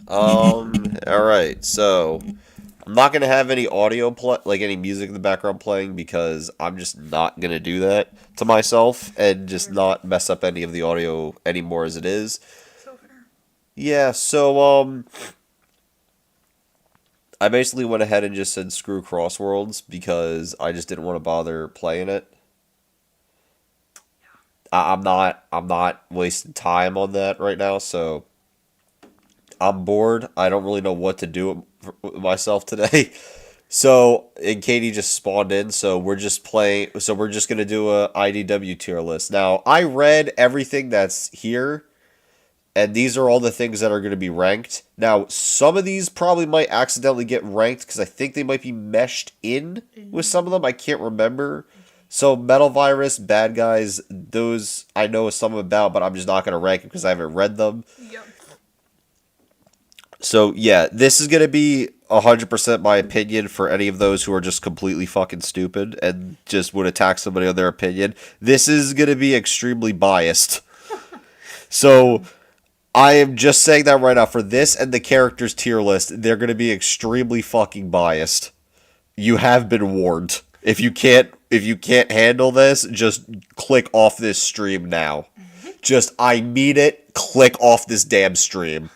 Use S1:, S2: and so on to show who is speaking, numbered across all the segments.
S1: Alright, so I'm not gonna have any audio like any music in the background playing because I'm just not gonna do that to myself and just not mess up any of the audio anymore as it is.
S2: So fair.
S1: Yeah, so I basically went ahead and just said screw Crossworlds because I just didn't want to bother playing it. I'm not wasting time on that right now, so I'm bored. I don't really know what to do with myself today. So, and Katie just spawned in, so we're just playing. So we're just gonna do a IDW tier list. Now, I read everything that's here, and these are all the things that are gonna be ranked. Now, some of these probably might accidentally get ranked because I think they might be meshed in with some of them. I can't remember. So, Metal Virus, Bad Guys, those I know some about, but I'm just not gonna rank them because I haven't read them.
S2: Yep.
S1: So yeah, this is gonna be 100% my opinion for any of those who are just completely fucking stupid and just would attack somebody on their opinion. This is gonna be extremely biased. So I am just saying that right now for this and the characters tier list, they're gonna be extremely fucking biased. You have been warned. If you can't handle this, just click off this stream now. Just I mean it, click off this damn stream.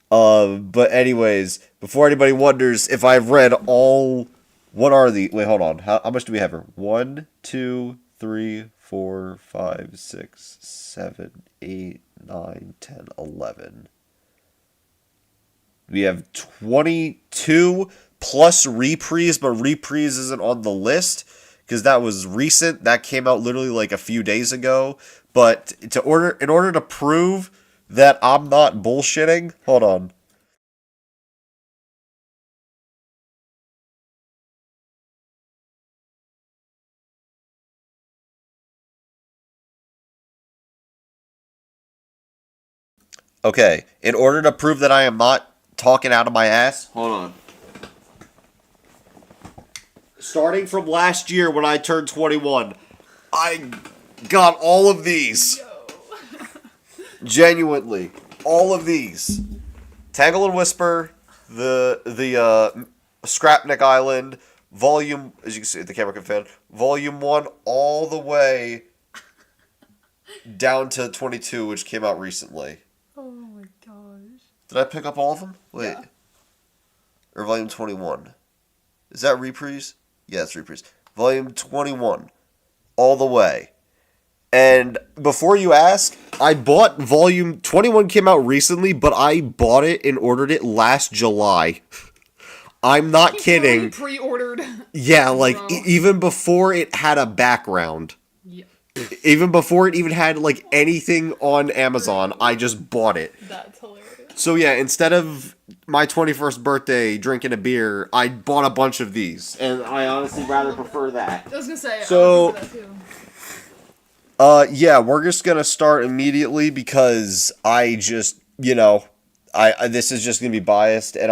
S1: But anyways, before anybody wonders if I've read all, what are the? Wait, hold on. How much do we have here? 1, 2, 3, 4, 5, 6, 7, 8, 9, 10, 11. We have 22 plus Reprise, but Reprise isn't on the list because that was recent. That came out literally like a few days ago. But in order to prove that I'm not bullshitting, hold on. Okay, in order to prove that I am not talking out of my ass, hold on. Starting from last year when I turned 21, I got all of these.
S2: Yo.
S1: Genuinely, all of these. Tangle and Whisper, the Scrapnik Island, Volume, as you can see, the camera can fan, Volume 1, all the way down to 22, which came out recently.
S2: Oh my gosh.
S1: Did I pick up all of them? Wait.
S2: Yeah.
S1: Or Volume 21. Is that Reprise? Yeah, it's Reprise. Volume 21. All the way. And before you ask, I bought Volume 21 came out recently, but I bought it and ordered it last July. I'm not kidding.
S2: Pre-ordered.
S1: Yeah, like
S2: Bro.
S1: even before it had a background.
S2: Yeah.
S1: Even before it even had like anything on Amazon, I just bought it.
S2: That's hilarious.
S1: So yeah, instead of my 21st birthday drinking a beer, I bought a bunch of these, and I honestly rather prefer that.
S2: I was gonna say.
S1: So-
S2: I would prefer that too.
S1: Yeah, we're just gonna start immediately because I just, I this is just gonna be biased, and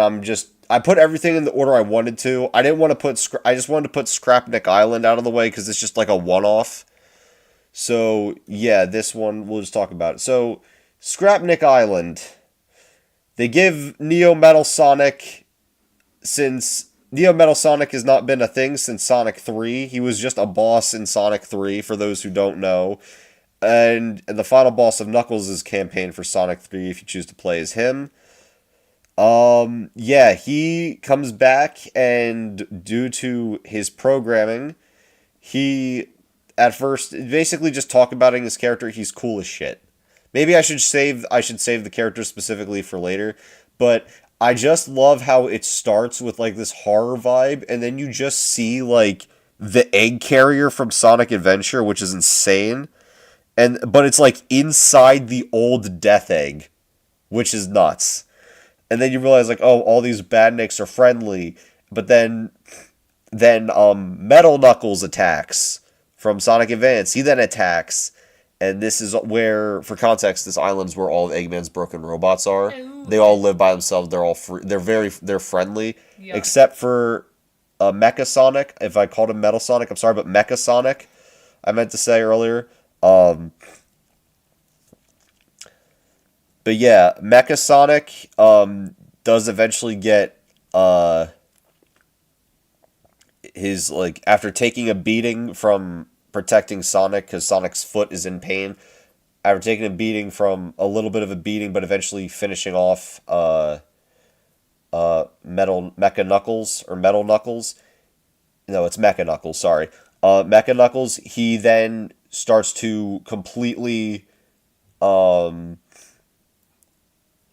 S1: I put everything in the order I wanted to. I didn't want to I just wanted to put Scrapnik Island out of the way because it's just like a one-off. So yeah, this one we'll just talk about it. So Scrapnik Island. They give Neo Metal Sonic, since Neo Metal Sonic has not been a thing since Sonic 3. He was just a boss in Sonic 3, for those who don't know. And the final boss of Knuckles' campaign for Sonic 3, if you choose to play as him. Yeah, he comes back, and due to his programming, he, at first, basically just talk about his character, he's cool as shit. Maybe I should save the character specifically for later, but I just love how it starts with like this horror vibe, and then you just see like the egg carrier from Sonic Adventure, which is insane. But it's like inside the old Death Egg, which is nuts. And then you realize like, oh, all these badniks are friendly, but then Metal Knuckles attacks from Sonic Advance. He then attacks. And this is where, for context, this island's where all of Eggman's broken robots are.
S2: Ooh.
S1: They all live by themselves. They're all free. They're friendly,
S2: Yeah.
S1: except for Mecha Sonic. If I called him Metal Sonic, I'm sorry, but Mecha Sonic, I meant to say earlier. But yeah, Mecha Sonic does eventually get his, like, after taking a beating from protecting Sonic because Sonic's foot is in pain. After taking a beating from a little bit of a beating, but eventually finishing off Metal Knuckles or Metal Knuckles. No, it's Mecha Knuckles. Sorry, Mecha Knuckles. He then starts to completely.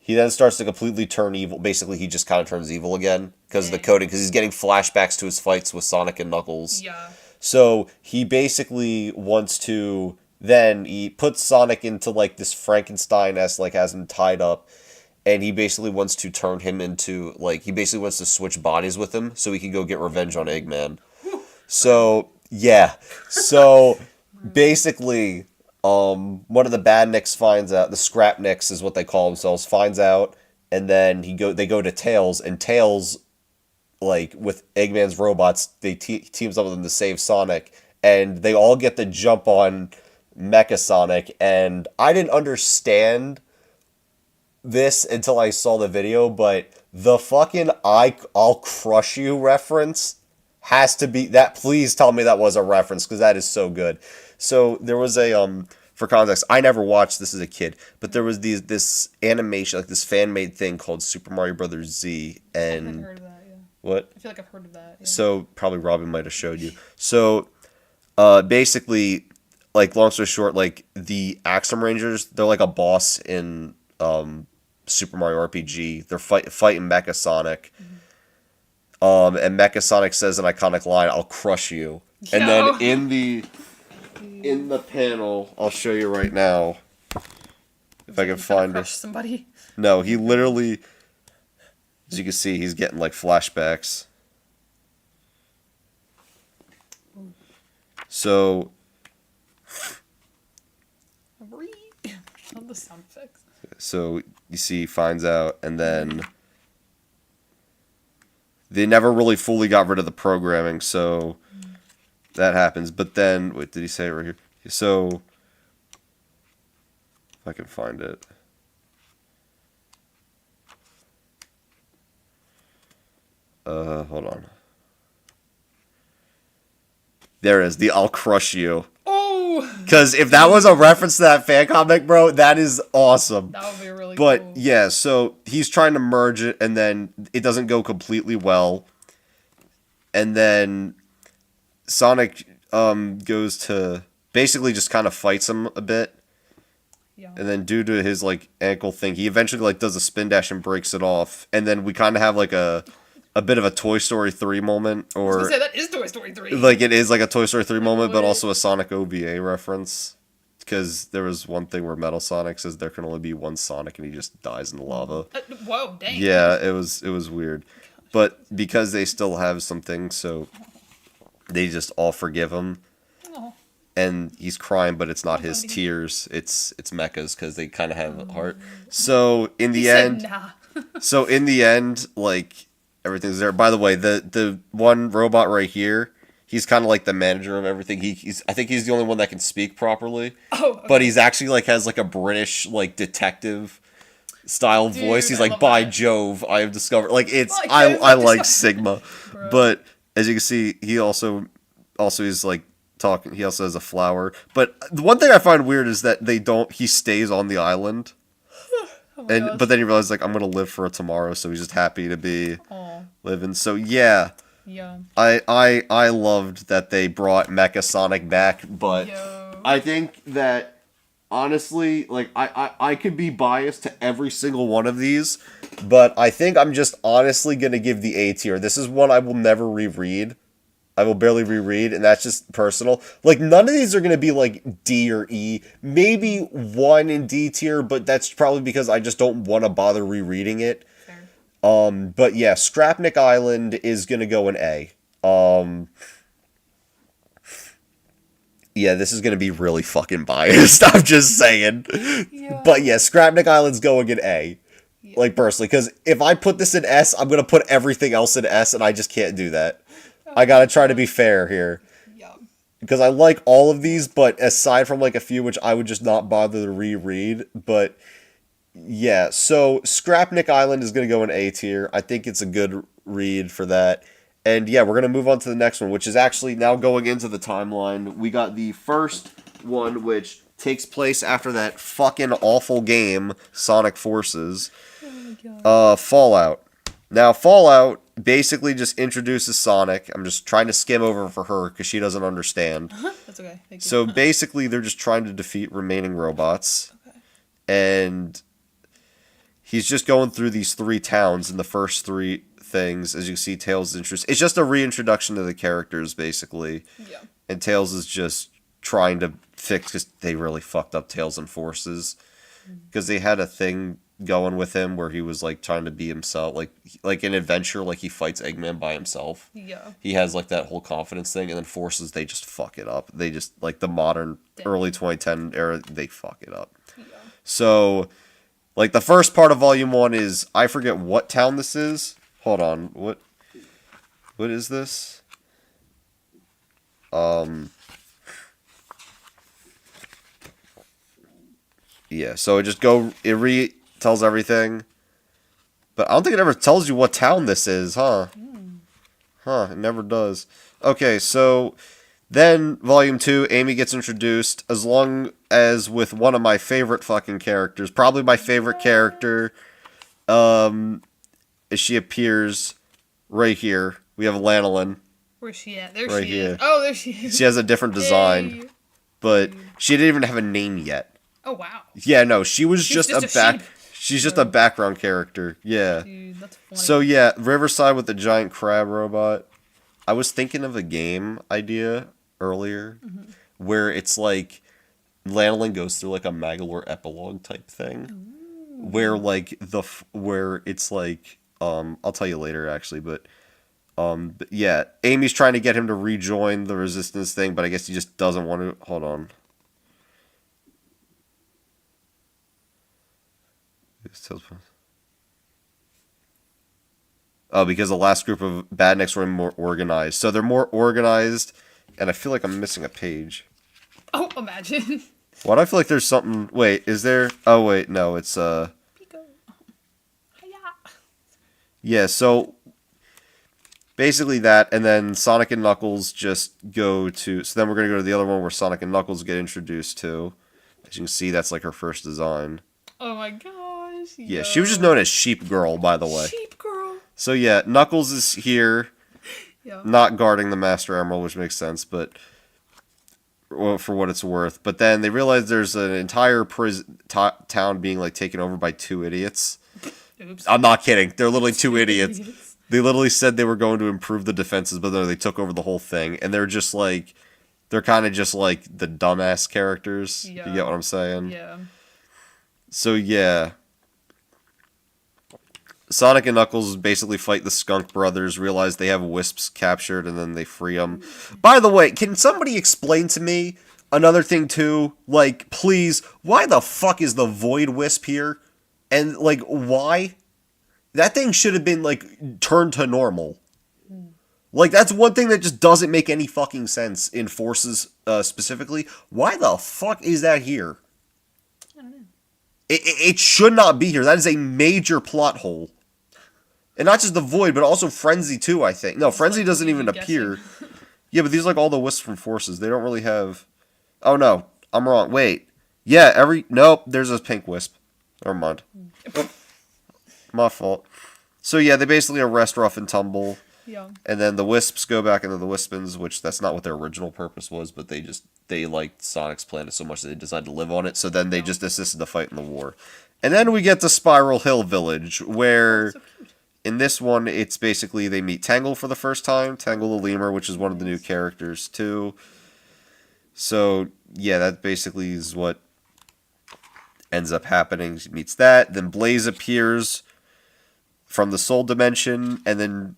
S1: He then starts to completely turn evil. Basically, he just kind of turns evil again because of the coding. Because he's getting flashbacks to his fights with Sonic and Knuckles.
S2: Yeah.
S1: So he basically wants to. Then he puts Sonic into like this Frankenstein-esque, like has him tied up, and he basically wants to turn him into like he basically wants to switch bodies with him so he can go get revenge on Eggman. So yeah, so basically, one of the badniks finds out. The Scrapniks is what they call themselves. Finds out, and then they go to Tails, and Tails, like with Eggman's robots, they teams up with them to save Sonic, and they all get the jump on Mecha Sonic, and I didn't understand this until I saw the video, but the fucking I'll crush you reference has to be that. Please tell me that was a reference because that is so good. So there was a for context, I never watched this as a kid, but there was this animation, like this fan made thing called Super Mario Brothers Z, and
S2: I've heard of that, yeah.
S1: What?
S2: I feel like I've heard of that. Yeah.
S1: So probably Robin might have showed you. So basically, like long story short, like the Axum Rangers, they're like a boss in Super Mario RPG. They're fighting Mecha Sonic. And Mecha Sonic says an iconic line, "I'll crush you."
S2: Yo.
S1: And then in the panel, I'll show you right now if I can find
S2: Crush
S1: it.
S2: somebody.
S1: No, he literally, as you can see, he's getting like flashbacks. So
S2: On the sound effects.
S1: So you see, he finds out, and then they never really fully got rid of the programming, so that happens. But then, wait, did he say it right here? So, if I can find it. Hold on. There it is, the "I'll crush you."
S2: Oh!
S1: Because if that was a reference to that fan comic, bro, that is awesome.
S2: That would be really
S1: But
S2: cool.
S1: yeah, so he's trying to merge it, and then it doesn't go completely well. And then Sonic goes to basically just kind of fights him a bit.
S2: Yeah.
S1: And then due to his like ankle thing, he eventually like does a spin dash and breaks it off. And then we kind of have like a bit of a Toy Story 3 moment,
S2: I was
S1: or
S2: gonna say, that is Toy Story 3.
S1: like it is like a Toy Story 3 moment, but
S2: What?
S1: also a Sonic OVA reference. Because there was one thing where Metal Sonic says there can only be one Sonic, and he just dies in the lava.
S2: Whoa, dang.
S1: Yeah, it was weird, but because they still have some things, so they just all forgive him.
S2: Oh.
S1: And he's crying, but it's not his
S2: buddy.
S1: tears; it's Mecha's, because they kind of have a heart. So in the
S2: He said,
S1: end,
S2: nah.
S1: like everything's there. By the way, the one robot right here, he's kind of like the manager of everything. I think he's the only one that can speak properly.
S2: Oh, okay.
S1: But he's actually like has like a British like detective style
S2: Dude,
S1: voice. He's
S2: I
S1: like,
S2: love
S1: "By
S2: that.
S1: Jove, I have discovered." Like it's
S2: By Jove,
S1: I
S2: I've
S1: like
S2: discovered-
S1: Sigma,
S2: Bro.
S1: but as you can see, he also is like talking. He also has a flower. But the one thing I find weird is that they don't. He stays on the island,
S2: Oh my gosh.
S1: but then he realizes like I'm gonna live for tomorrow, so he's just happy to be
S2: Aw.
S1: living. So yeah.
S2: Yeah.
S1: I loved that they brought Mecha Sonic back, but
S2: Yo.
S1: I think that honestly, like I could be biased to every single one of these, but I think I'm just honestly gonna give the A tier. This is one I will never reread. I will barely reread, and that's just personal. Like none of these are gonna be like D or E. Maybe one in D tier, but that's probably because I just don't want to bother rereading it.
S2: Fair.
S1: But yeah, Scrapnik Island is gonna go in A. Yeah, this is gonna be really fucking biased. I'm just saying.
S2: Yeah.
S1: But yeah, Scrapnik Island's going in A.
S2: Yeah.
S1: Like personally, because if I put this in S, I'm gonna put everything else in S, and I just can't do that. I gotta try to be fair here.
S2: Yeah.
S1: Because I like all of these, but aside from like a few which I would just not bother to reread, but Yeah, so Scrapnik Island is going to go in A tier. I think it's a good read for that. And yeah, we're going to move on to the next one, which is actually now going into the timeline. We got the first one, which takes place after that fucking awful game, Sonic Forces.
S2: Oh my god.
S1: Fallout. Now, Fallout basically just introduces Sonic. I'm just trying to skim over for her because she doesn't understand.
S2: That's okay. Thank you.
S1: So basically, they're just trying to defeat remaining robots.
S2: Okay.
S1: And he's just going through these 3 towns, and the first 3 things, as you see, Tails' interest. It's just a reintroduction to the characters, basically.
S2: Yeah.
S1: And Tails is just trying to fix, because they really fucked up Tails and Forces. Because they had a thing going with him where he was like trying to be himself, like an adventure, like he fights Eggman by himself.
S2: Yeah.
S1: He has like that whole confidence thing, and then Forces, they just fuck it up. They just, like, the modern early 2010 era, they fuck it up.
S2: Yeah.
S1: So, like, the first part of Volume 1 is, I forget what town this is. Hold on, what is this? Yeah, so it tells everything. But I don't think it ever tells you what town this is, huh? Huh, it never does. Okay, so then Volume 2, Amy gets introduced, as long as with one of my favorite fucking characters, probably my favorite character, as she appears right here. We have Lanolin.
S2: Where's she at? There
S1: Right
S2: she
S1: here.
S2: is. Oh, there she is.
S1: She has a different design,
S2: Hey.
S1: but she didn't even have a name yet.
S2: Oh wow.
S1: Yeah, no, she was
S2: She's
S1: just
S2: just
S1: a
S2: a
S1: back.
S2: sheep.
S1: She's just a background character. Yeah.
S2: Dude, that's funny.
S1: So yeah, Riverside with the giant crab robot. I was thinking of a game idea earlier, where it's like Lanolin goes through like a Magalore epilogue type thing, where like where it's like I'll tell you later actually, but yeah, Amy's trying to get him to rejoin the resistance thing, but I guess he just doesn't want to. Hold on. Oh, because the last group of badniks were more organized. So they're more organized, and I feel like I'm missing a page.
S2: Oh, imagine.
S1: Why do I feel like there's something... Wait, is there... Oh, wait, no, it's...
S2: Pico. Hiya.
S1: Yeah, so... Basically that, and then Sonic and Knuckles just go to... So then we're going to go to the other one where Sonic and Knuckles get introduced to. As you can see, that's like her first design.
S2: Oh my gosh.
S1: Yeah, she was just known as Sheep Girl, by the way.
S2: Sheep girl.
S1: So yeah, Knuckles is here,
S2: Yeah.
S1: not guarding the Master Emerald, which makes sense, but well, for what it's worth. But then they realize there's an entire town being like taken over by 2 idiots.
S2: Oops.
S1: I'm not kidding. They're literally 2 idiots. They literally said they were going to improve the defenses, but no, they took over the whole thing, and they're just like, they're kind of just like the dumbass characters.
S2: Yeah.
S1: You get what I'm saying?
S2: Yeah.
S1: So yeah. Sonic and Knuckles basically fight the Skunk Brothers, realize they have Wisps captured, and then they free them. By the way, can somebody explain to me another thing too? Like, please, why the fuck is the Void Wisp here? And, like, why? That thing should have been, like, turned to normal. Like, that's one thing that just doesn't make any fucking sense in Forces specifically. Why the fuck is that here?
S2: I don't know.
S1: It should not be here. That is a major plot hole. And not just the Void, but also Frenzy too, I think. No, Frenzy
S2: like
S1: doesn't even
S2: guessing.
S1: appear. Yeah, but these are like all the Wisps from Forces. They don't really have... Oh, no. I'm wrong. Wait. Yeah, Nope, there's a pink Wisp. Never mind. My fault. So yeah, they basically arrest Rough and Tumble.
S2: Yeah.
S1: And then the Wisps go back into the Wispins, which that's not what their original purpose was, but they liked Sonic's planet so much that they decided to live on it, so then they just assisted the fight in the war. And then we get to Spiral Hill Village, where
S2: So cute.
S1: in this one, it's basically they meet Tangle for the first time, Tangle the Lemur, which is one of the new characters too. So yeah, that basically is what ends up happening. She meets that, then Blaze appears from the Soul Dimension, and then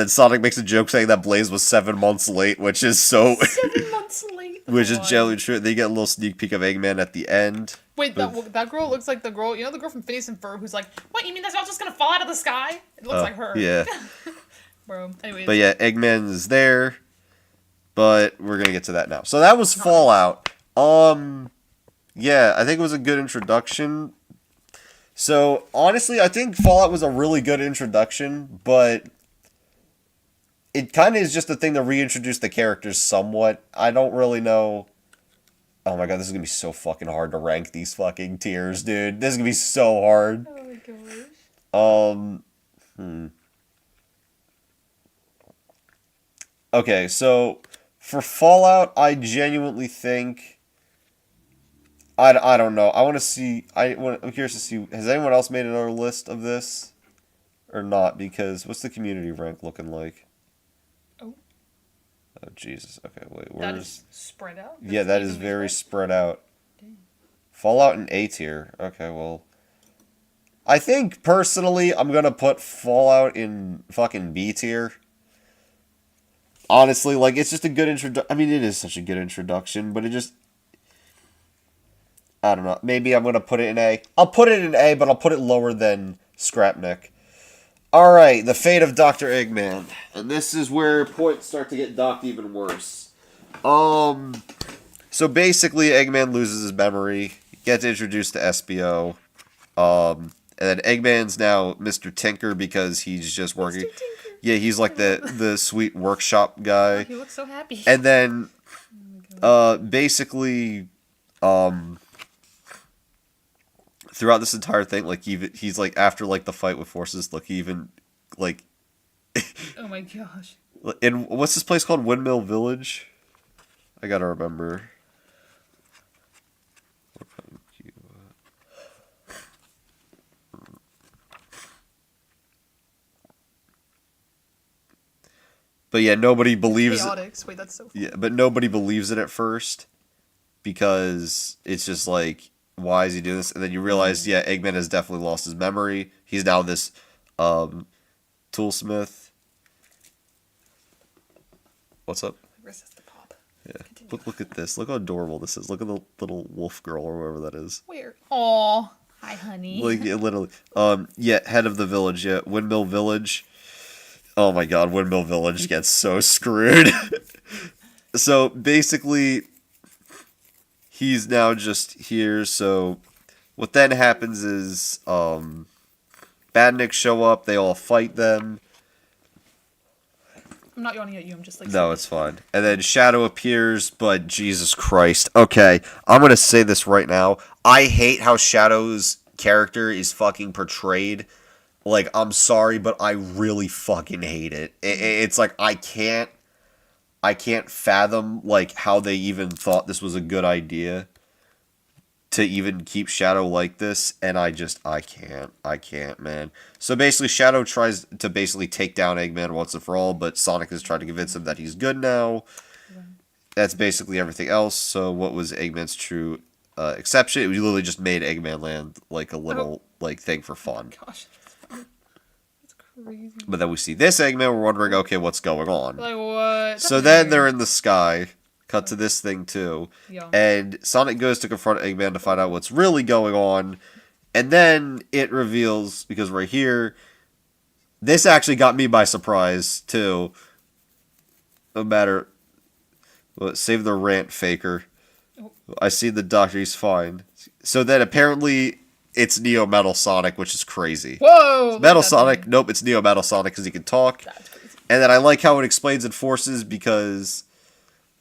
S1: Sonic makes a joke saying that Blaze was 7 months late, which is so
S2: 7 months late.
S1: which is
S2: God.
S1: generally true. They get a little sneak peek of Eggman at the end.
S2: Wait, that girl looks like the girl, you know the girl from Phineas and Ferb who's like, what, you mean that's just gonna fall out of the sky? It looks like her.
S1: Yeah.
S2: Bro, anyways.
S1: But yeah, Eggman is there, but we're gonna get to that now. So that was Fallout. Yeah, I think it was a good introduction. So, honestly, I think Fallout was a really good introduction, but it kind of is just a thing to reintroduce the characters somewhat. I don't really know. Oh my god, this is gonna be so fucking hard to rank these fucking tiers, dude. This is gonna be so hard.
S2: Oh my gosh.
S1: Um, Okay, so for Fallout, I genuinely think I don't know. I want to see. I'm curious to see. Has anyone else made another list of this or not? Because what's the community rank looking like?
S2: Oh,
S1: Oh Jesus. Okay, wait.
S2: that
S1: Where's?
S2: is spread out.
S1: Yeah,
S2: That's
S1: that is
S2: evenly
S1: very
S2: spread.
S1: spread out.
S2: Dang.
S1: Fallout in A tier. Okay, well, I think personally I'm gonna put Fallout in fucking B tier. Honestly, like it's just a good introduction. I mean, it is such a good introduction, but it just I don't know. Maybe I'm gonna put it in A. I'll put it in A, but I'll put it lower than Scrapnik. All right, the fate of Dr. Eggman, and this is where points start to get docked even worse. So basically, Eggman loses his memory, gets introduced to SBO, and then Eggman's now Mr. Tinker because he's just working.
S2: Mr. Tinker.
S1: Yeah, he's like the sweet workshop guy.
S2: He looks so happy.
S1: And then, basically, throughout this entire thing, like he's like after like the fight with forces, look, he even like
S2: Oh my gosh.
S1: in what's this place called? Windmill Village. I gotta remember. But yeah, nobody believes.
S2: Chaotix. Wait, that's so funny.
S1: Yeah, but nobody believes it at first because it's just like, why is he doing this? And then you realize, yeah, Eggman has definitely lost his memory. He's now this toolsmith. What's up?
S2: Resist the pop.
S1: Yeah.
S2: Continue.
S1: Look at this. Look how adorable this is. Look at the little wolf girl or whoever that is.
S2: Where? Aw. Hi, honey.
S1: Like, yeah, literally. Yeah, head of the village. Yeah, Windmill Village. Oh my god, Windmill Village gets so screwed. So basically, he's now just here. So what then happens is, Badniks show up. They all fight them.
S2: I'm not yawning at you. I'm just like.
S1: No, it's fine. And then Shadow appears, but Jesus Christ. Okay, I'm gonna say this right now. I hate how Shadow's character is fucking portrayed. Like, I'm sorry, but I really fucking hate it. It's like I can't fathom like how they even thought this was a good idea to even keep Shadow like this, and I can't, man. So basically, Shadow tries to basically take down Eggman once and for all, but Sonic is trying to convince him that he's good now. That's basically everything else. So what was Eggman's true exception? It literally just made Eggman Land like a little like thing for fun.
S2: Gosh, that's funny. That's crazy.
S1: But then we see this Eggman, we're wondering, okay, what's going on?
S2: Like what?
S1: So then they're in the sky. Cut to this thing too.
S2: Yeah.
S1: And Sonic goes to confront Eggman to find out what's really going on. And then it reveals, because right here, this actually got me by surprise too. No matter. Well, save the rant, faker.
S2: Oh.
S1: I see the doctor, he's fine. So then apparently it's Neo Metal Sonic, which is crazy.
S2: Whoa!
S1: Metal
S2: that's
S1: Sonic,
S2: funny.
S1: nope, it's Neo Metal Sonic because he can talk.
S2: That's crazy.
S1: And then I like how it explains in Forces because,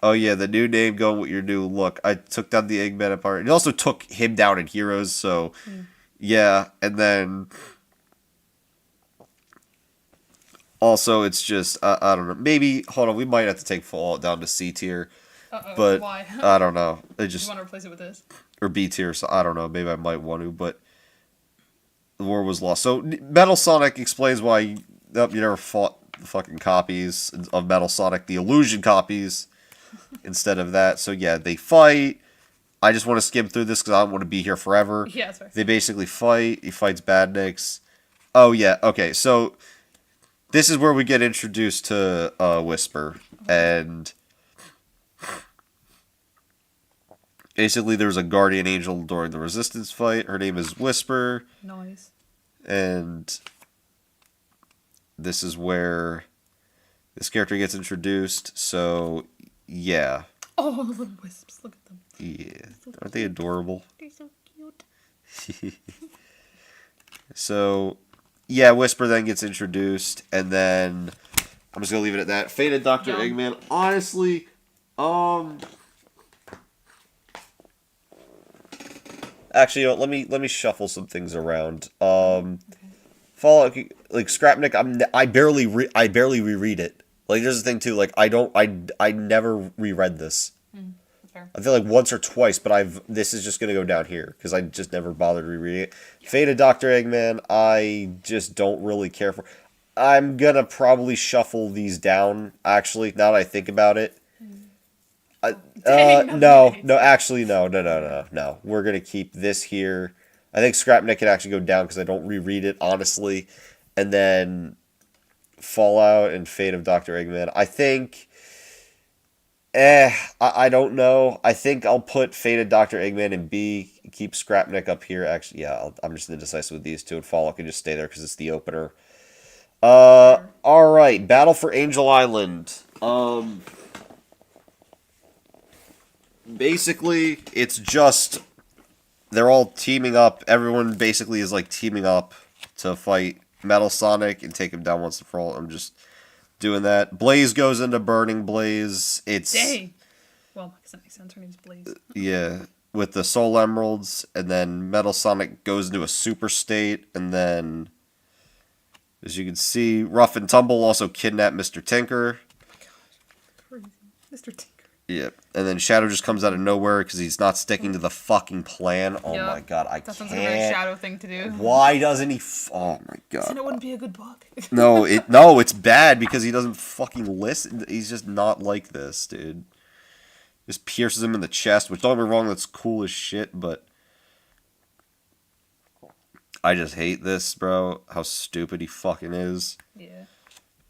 S1: oh yeah, the new name going with your new look. I took down the Eggman apart. It also took him down in Heroes, so yeah. And then also it's just, I don't know. Maybe, hold on, we might have to take Fallout down to C tier. But
S2: why?
S1: I don't know. It
S2: Do you
S1: just,
S2: want to replace it with this?
S1: or B tier, so I don't know. Maybe I might want to, but the war was lost. So Metal Sonic explains why you never fought the fucking copies of Metal Sonic, the illusion copies, instead of that. So yeah, they fight. I just want to skim through this because I don't want to be here forever.
S2: Yeah, that's fair.
S1: They basically fight. He fights Badniks. Oh yeah, okay. So this is where we get introduced to Whisper, and basically there's a guardian angel during the Resistance fight. Her name is Whisper.
S2: Nice.
S1: And this is where this character gets introduced. So, yeah.
S2: Oh, the little wisps. Look at them.
S1: Yeah, aren't they adorable?
S2: They're so cute.
S1: So, yeah, Whisper then gets introduced, and then I'm just gonna leave it at that. Faded Dr.
S2: Yum.
S1: Eggman, honestly, actually, you know, let me shuffle some things around. Fallout, like Scrapnik, I barely reread it. Like, there's the thing too. Like, I never reread this.
S2: That's fair.
S1: I feel like once or twice, but this is just gonna go down here because I just never bothered rereading it. Faded Dr. Eggman, I just don't really care for. I'm gonna probably shuffle these down. Actually, now that I think about it,
S2: Dang,
S1: no,
S2: okay.
S1: actually, no. We're gonna keep this here. I think Scrapnik can actually go down because I don't reread it honestly, and then Fallout and Fate of Dr. Eggman. I think. I don't know. I think I'll put Fated Dr. Eggman in B, keep Scrapnik up here. Actually, yeah, I'm just indecisive with these two, and Fallout can just stay there because it's the opener. Alright, Battle for Angel Island. Basically, it's just, they're all teaming up. Everyone basically is, like, teaming up to fight Metal Sonic and take him down once and for all. I'm just doing that. Blaze goes into Burning Blaze. It's...
S2: Dang. Well, I guess that makes sense. Her name's Blaze.
S1: Yeah, with the Soul Emeralds, and then Metal Sonic goes into a super state, and then, as you can see, Rough and Tumble also kidnap Mr. Tinker.
S2: Crazy. Mr. Tinker.
S1: Yep. And then Shadow just comes out of nowhere because he's not sticking to the fucking plan. Oh
S2: Yep.
S1: my god, I
S2: That
S1: can't.
S2: sounds like a very Shadow thing to do.
S1: Why doesn't he? Oh my
S2: Then
S1: god.
S2: it wouldn't be a good book.
S1: No, it's bad because he doesn't fucking listen. He's just not like this, dude. Just pierces him in the chest, which don't get me wrong, that's cool as shit, but I just hate this, bro. How stupid he fucking is.
S2: Yeah.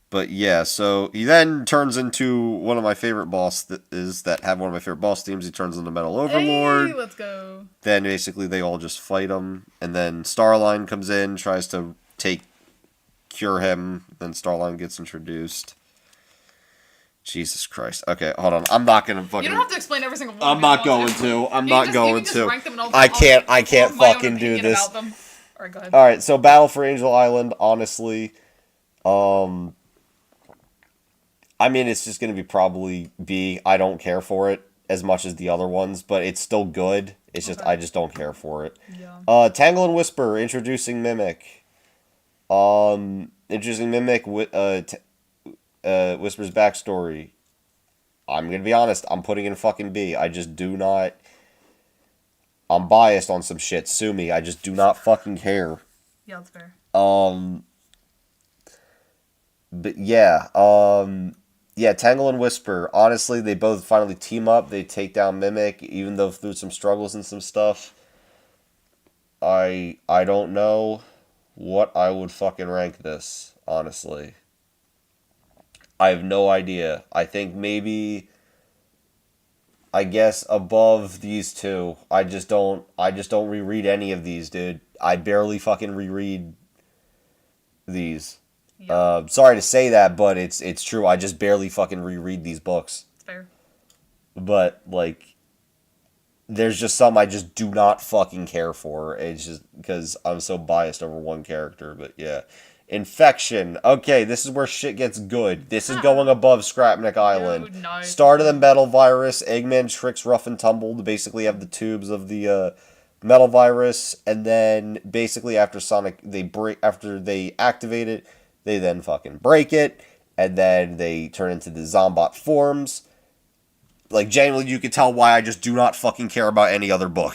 S1: But yeah, so he then turns into one of my favorite boss that have one of my favorite boss themes. He turns into Metal Overlord.
S2: Hey, let's go.
S1: Then basically they all just fight him, and then Starline comes in, tries to cure him. Then Starline gets introduced. Jesus Christ. Okay, hold on. I'm not gonna fucking.
S2: You don't have to explain every single one.
S1: I'm not going to. I'm not going to. I can't fucking do this.
S2: Alright, go ahead.
S1: All right, so Battle for Angel Island. Honestly, I mean, it's just gonna be probably B. I don't care for it as much as the other ones, but it's still good. It's just
S2: Okay.
S1: I just don't care for it.
S2: Yeah.
S1: Tangle and Whisper introducing Mimic. Introducing Mimic with Whisper's backstory. I'm gonna be honest. I'm putting in fucking B. I just do not. I'm biased on some shit. Sue me. I just do not fucking care.
S2: Yeah, that's fair.
S1: But yeah. Yeah. Tangle and Whisper. Honestly, they both finally team up. They take down Mimic, even though through some struggles and some stuff. I don't know what I would fucking rank this. Honestly. I have no idea. I think maybe, I guess above these two. I just don't reread any of these, dude. I barely fucking reread these.
S2: Yeah.
S1: Sorry to say that, but it's true. I just barely fucking reread these books.
S2: It's fair.
S1: But like, there's just some I just do not fucking care for. It's just because I'm so biased over one character. But yeah. Infection. Okay, this is where shit gets good. This is going above Scrapnik Island.
S2: Dude, nice.
S1: Start of the metal virus. Eggman tricks Rough and Tumble to basically have the tubes of the metal virus, and then basically after they activate it, they then fucking break it, and then they turn into the Zombot forms. Like, genuinely, you can tell why I just do not fucking care about any other book.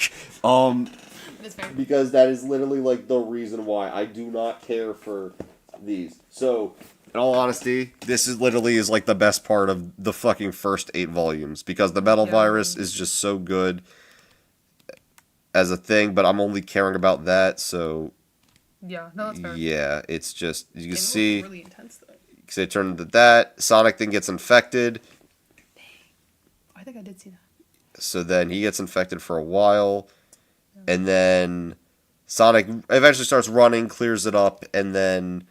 S2: It's fair.
S1: Because that is literally, like, the reason why I do not care for these. So, in all honesty, this is literally like the best part of the fucking first 8 volumes. Because the metal virus is just so good as a thing, but I'm only caring about that, so...
S2: Yeah, no, that's fair.
S1: Yeah, it's just, you can
S2: It
S1: see...
S2: was really intense, though.
S1: Because they turn into that. Sonic then gets infected.
S2: I think I did see that.
S1: So then he gets infected for a while. And then Sonic eventually starts running, clears it up, and then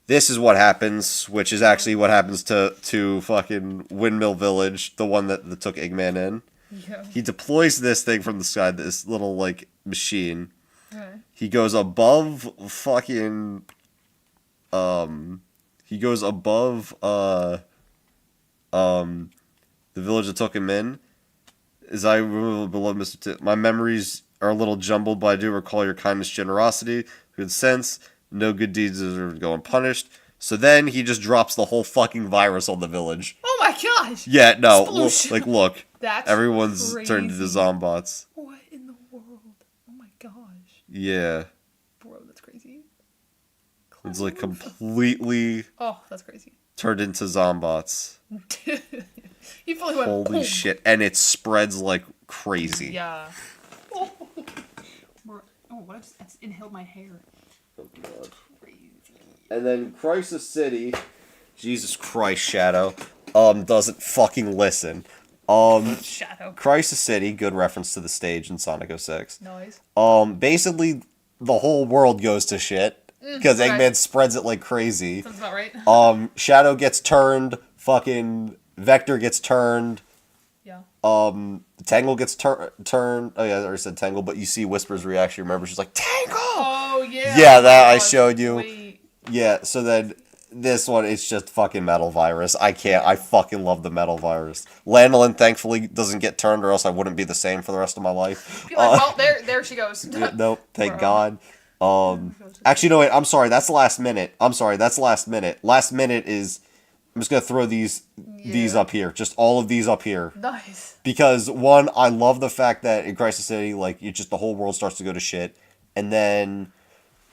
S1: this is what happens, which is actually what happens to fucking Windmill Village, the one that took Eggman in.
S2: Yeah.
S1: He deploys this thing from the sky, this little, like, machine.
S2: Okay.
S1: He goes above fucking, he goes above, the village that took him in. As I remember below Mr. My memories are a little jumbled, but I do recall your kindness, generosity, good sense. No good deeds deserve to go unpunished. So then he just drops the whole fucking virus on the village.
S2: Oh my gosh!
S1: Yeah, no,
S2: Sploosh.
S1: look.
S2: That's
S1: Everyone's
S2: crazy.
S1: turned into zombots.
S2: What in the world? Oh my gosh.
S1: Yeah.
S2: Bro, that's crazy.
S1: It's like completely
S2: Oh, that's crazy.
S1: turned into zombots.
S2: He fully went.
S1: Holy
S2: boom.
S1: shit. And it spreads like crazy.
S2: Yeah. Oh, bro. Oh, what? I just inhaled my hair.
S1: Oh, God.
S2: Crazy.
S1: And then Crisis City, Jesus Christ, Shadow, doesn't fucking listen.
S2: Shadow.
S1: Crisis City, good reference to the stage in Sonic 06.
S2: Noise.
S1: Basically, the whole world goes to shit. Because
S2: okay.
S1: Eggman spreads it like crazy.
S2: Sounds about right.
S1: Shadow gets turned, fucking Vector gets turned,
S2: Yeah.
S1: Tangle gets turned. Oh yeah, I already said Tangle, but you see Whisper's reaction. Remember, she's like, Tangle!
S2: Oh, yeah.
S1: Yeah, that
S2: Oh,
S1: I showed you.
S2: Wait.
S1: Yeah, so then this one, it's just fucking Metal Virus. I fucking love the Metal Virus. Lanolin thankfully doesn't get turned, or else I wouldn't be the same for the rest of my life.
S2: Be like, well, there she goes.
S1: Yeah, nope, thank
S2: Bro.
S1: God. Actually, no, wait, I'm sorry, that's last minute. Last minute is, I'm just gonna throw these up here. Just all of these up here.
S2: Nice.
S1: Because, one, I love the fact that in Crisis City, like, it just, the whole world starts to go to shit. And then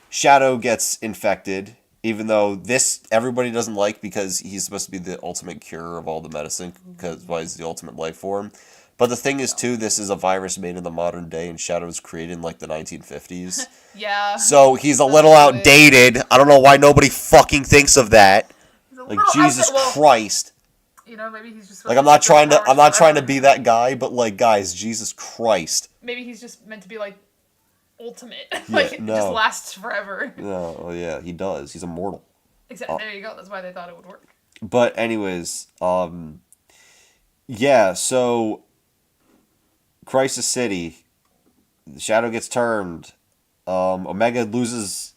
S1: Shadow gets infected, even though this everybody doesn't like because he's supposed to be the ultimate cure of all the medicine, because why he's the ultimate life form. But the thing is, too, this is a virus made in the modern day, and Shadow was created in, like, the 1950s.
S2: Yeah.
S1: So he's a little outdated. I don't know why nobody fucking thinks of that. Like, Jesus Christ.
S2: You know, maybe he's just.
S1: Like, I'm not trying to be that guy, but, like, guys, Jesus Christ.
S2: Maybe he's just meant to be, like, ultimate.
S1: Yeah,
S2: like, it
S1: no.
S2: just lasts forever.
S1: No, oh yeah, he does. He's immortal.
S2: Exactly. There you go. That's why they thought it would work.
S1: But anyways, yeah, so Crisis City, Shadow gets turned. Omega loses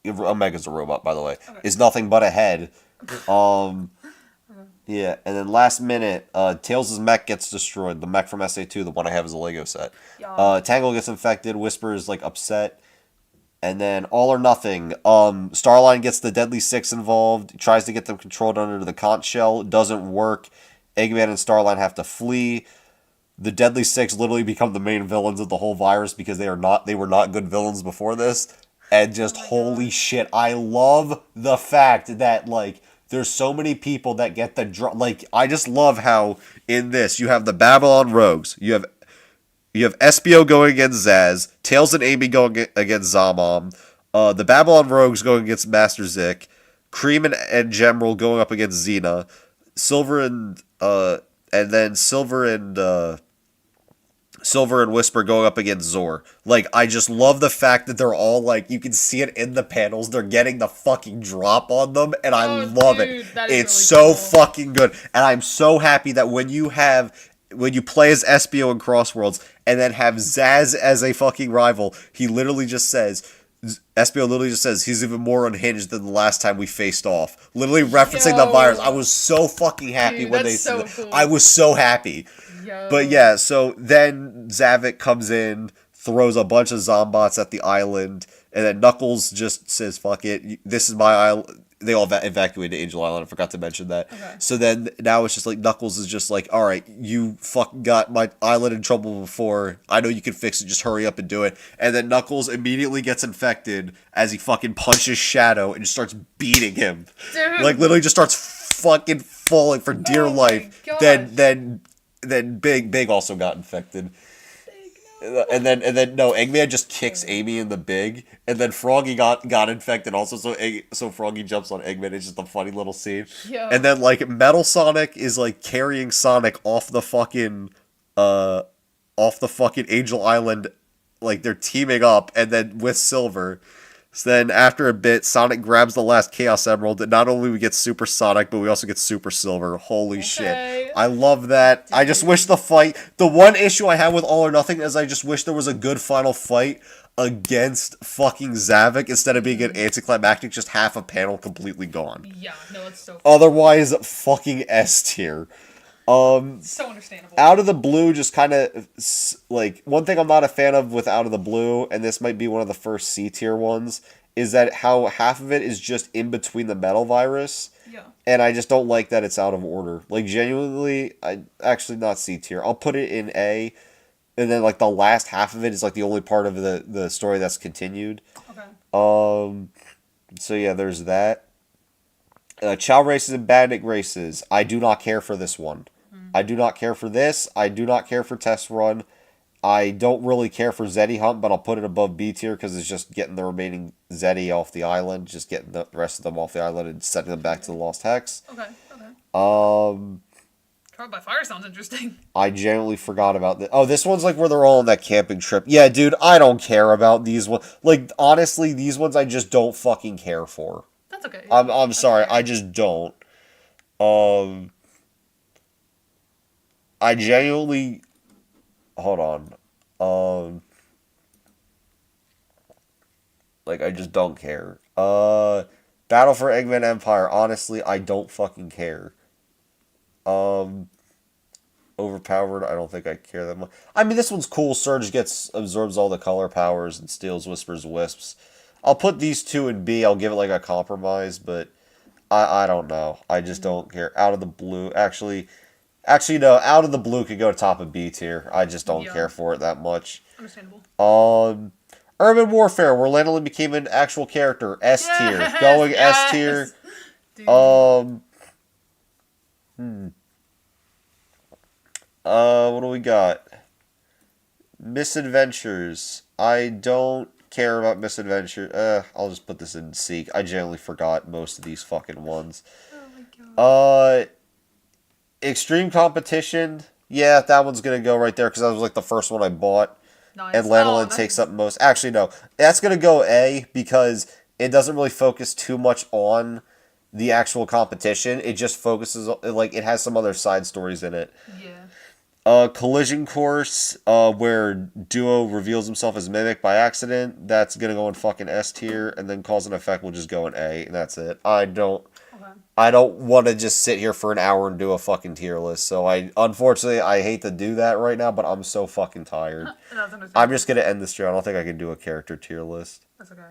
S1: Omega's a robot, by the way.
S2: Okay.
S1: Is nothing but a head. Yeah, and then last minute, Tails' mech gets destroyed. The mech from SA2, the one I have as a Lego set.
S2: Yeah.
S1: Tangle gets infected. Whisper is like upset. And then All or Nothing. Starline gets the Deadly Six involved. Tries to get them controlled under the conch shell. Doesn't work. Eggman and Starline have to flee. The Deadly Six literally become the main villains of the whole virus because they were not good villains before this. And just holy shit, I love the fact that like there's so many people that get the like I just love how in this you have the Babylon Rogues. You have Espio going against Zaz, Tails and Amy going against Zamam, the Babylon Rogues going against Master Zik, Cream and Gemerald going up against Xena, Silver and Whisper going up against Zor. Like, I just love the fact that they're all, like, you can see it in the panels, they're getting the fucking drop on them, and I love it. It's
S2: really
S1: so fucking good. And I'm so happy that when you play as Espio in Crossworlds, and then have Zaz as a fucking rival, Espio literally just says, he's even more unhinged than the last time we faced off. Literally referencing the virus. I was so fucking happy when they said that.
S2: Cool.
S1: I was so happy.
S2: Yo.
S1: But yeah, so then Zavik comes in, throws a bunch of zombots at the island, and then Knuckles just says, fuck it, this is my island. They all evacuated Angel Island, I forgot to mention that.
S2: Okay.
S1: So then, now it's just like, Knuckles is just like, alright, you fucking got my island in trouble before, I know you can fix it, just hurry up and do it. And then Knuckles immediately gets infected as he fucking punches Shadow and just starts beating him.
S2: Dude.
S1: Like, literally just starts fucking falling for dear life. Then Big also got infected. And then no, Eggman just kicks Amy in the big, and then Froggy got infected also, so Froggy jumps on Eggman. It's just a funny little scene.
S2: Yo.
S1: And then like Metal Sonic is like carrying Sonic off the fucking Angel Island, like they're teaming up, and then with Silver. So then after a bit, Sonic grabs the last Chaos Emerald, and not only we get Super Sonic, but we also get Super Silver. Holy shit. I love that. I just wish the one issue I have with All or Nothing is I just wish there was a good final fight against fucking Zavik instead of being an anticlimactic, just half a panel completely gone.
S2: Yeah, no, it's so funny.
S1: Otherwise, fucking S tier.
S2: So understandable.
S1: Out of the Blue, just kind of, like, one thing I'm not a fan of with Out of the Blue, and this might be one of the first C tier ones, is that how half of it is just in between the Metal Virus.
S2: Yeah.
S1: And I just don't like that it's out of order. Like, genuinely, actually not C tier. I'll put it in A, and then, like, the last half of it is, like, the only part of the story that's continued.
S2: Okay.
S1: So yeah, there's that. Chow races and Bandit races. I do not care for this one. I do not care for this. I do not care for Test Run. I don't really care for Zeddy Hunt, but I'll put it above B tier because it's just getting the remaining Zeddy off the island, just getting the rest of them off the island and sending them back to the Lost Hex.
S2: Okay. Trial by Fire sounds interesting.
S1: I genuinely forgot about this. Oh, this one's like where they're all on that camping trip. Yeah, dude, I don't care about these ones. Like, honestly, these ones I just don't fucking care for.
S2: That's okay.
S1: I'm sorry, I just don't. I genuinely... Hold on. Like, I just don't care. Battle for Eggman Empire. Honestly, I don't fucking care. Overpowered, I don't think I care that much. I mean, this one's cool. Surge absorbs all the color powers and steals Whisper's Wisps. I'll put these two in B. I'll give it like a compromise, but I don't know. I just don't care. Out of the Blue, actually no. Out of the Blue could go to top of B tier. I just don't care for it that much.
S2: Understandable.
S1: Urban Warfare, where Lanolin became an actual character. S tier, going S tier. What do we got? Misadventures. I don't care about Misadventure. I'll just put this in C. I generally forgot most of these fucking ones.
S2: Oh my god.
S1: Extreme Competition. Yeah, that one's gonna go right there because that was like the first one I bought.
S2: Nice.
S1: And Lanolin takes up most. Actually, no. That's gonna go A because it doesn't really focus too much on the actual competition. It just focuses on, like, it has some other side stories in it.
S2: Yeah.
S1: Collision Course, where Duo reveals himself as Mimic by accident. That's gonna go in fucking S tier, and then Cause and Effect will just go in A, and that's it. I don't want to just sit here for an hour and do a fucking tier list. So unfortunately, I hate to do that right now, but I'm so fucking tired. I'm just gonna end this stream. I don't think I can do a character tier list.
S2: That's okay.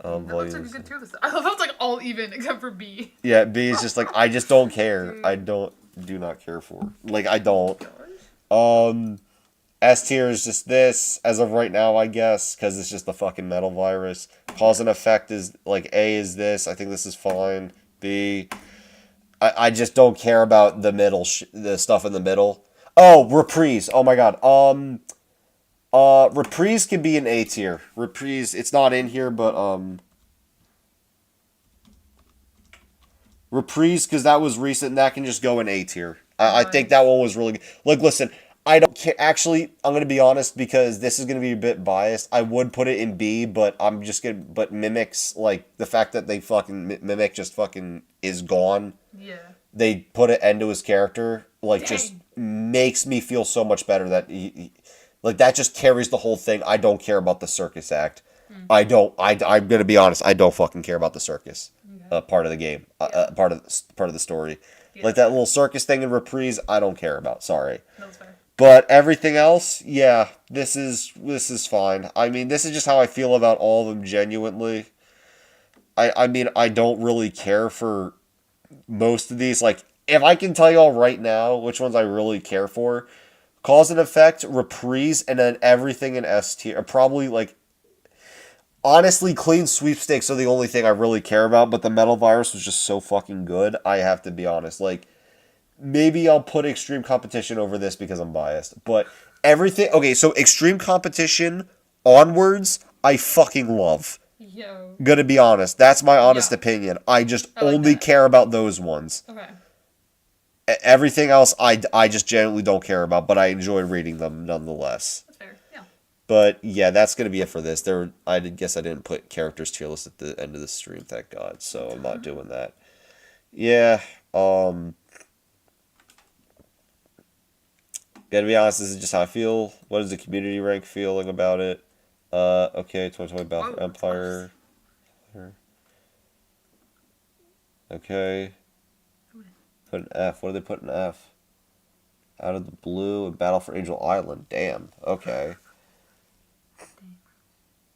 S2: That looks like a good tier list. I love how it's like all even except for B.
S1: Yeah, B is just like, I just don't care. I do not care for. Like, I don't. S tier is just this, as of right now, I guess, because it's just the fucking Metal Virus. Cause and Effect is, like, A is this. I think this is fine. B. I just don't care about the middle, the stuff in the middle. Oh, Reprise. Oh my god. Reprise can be an A tier. Reprise, it's not in here, but, Reprise, because that was recent, that can just go in A tier. I think that one was really good. Like, listen, I don't care. Actually, I'm going to be honest, because this is going to be a bit biased. I would put it in B, but I'm just going to... But Mimic's, like, the fact that they fucking... Mimic just fucking is gone.
S2: Yeah.
S1: They put an end to his character. Like, just makes me feel so much better that... Like, that just carries the whole thing. I don't care about the circus act. I'm going to be honest. I don't fucking care about the circus part of the game. Part of the story. Yeah. Like, that little circus thing in Reprise, I don't care about. Sorry.
S2: That's fair.
S1: But everything else, yeah, this is fine. I mean, this is just how I feel about all of them, genuinely. I mean, I don't really care for most of these. Like, if I can tell you all right now which ones I really care for, Cause and Effect, Reprise, and then everything in S tier are probably, like, honestly, Clean Sweepstakes are the only thing I really care about, but the Metal Virus was just so fucking good, I have to be honest. Like, maybe I'll put Extreme Competition over this because I'm biased. But everything... Okay, so Extreme Competition onwards, I fucking love.
S2: Yo.
S1: Gonna be honest. That's my honest opinion. I just only care about those ones.
S2: Okay.
S1: Everything else, I just genuinely don't care about, but I enjoy reading them nonetheless.
S2: That's fair, yeah.
S1: But yeah, that's gonna be it for this. I guess I didn't put characters tier list at the end of the stream, thank God. So I'm not doing that. Yeah. Gotta be honest, this is just how I feel. What is the community rank feeling about it? Okay, 2020 Battle for
S2: Whoa,
S1: Empire. Okay. Put an F. What do they put in F? Out of the Blue and Battle for Angel Island. Damn. Okay.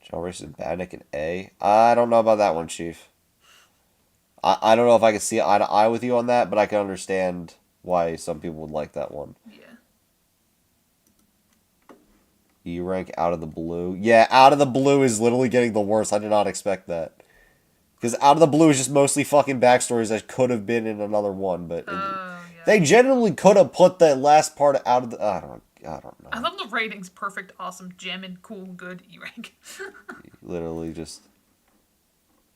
S1: Generation Badnik and A. I don't know about that one, Chief. I don't know if I can see eye to eye with you on that, but I can understand why some people would like that one.
S2: Yeah.
S1: E rank Out of the Blue. Yeah, Out of the Blue is literally getting the worst. I did not expect that. Because Out of the Blue is just mostly fucking backstories that could have been in another one, but
S2: Yeah.
S1: they generally could have put the last part out of the. I don't know.
S2: I love the ratings. Perfect, awesome, jammin', cool, good, E rank.
S1: Literally just.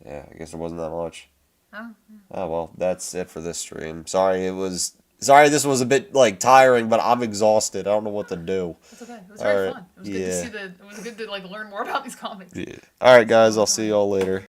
S1: Yeah, I guess there wasn't that much.
S2: Oh,
S1: Oh well, that's it for this stream. Sorry, this was a bit like tiring, but I'm exhausted. I don't know what to do.
S2: that's okay. It was very
S1: Alright,
S2: fun. It was good to see it was good to like learn more about these comics.
S1: Yeah. All right, guys. I'll see y'all later.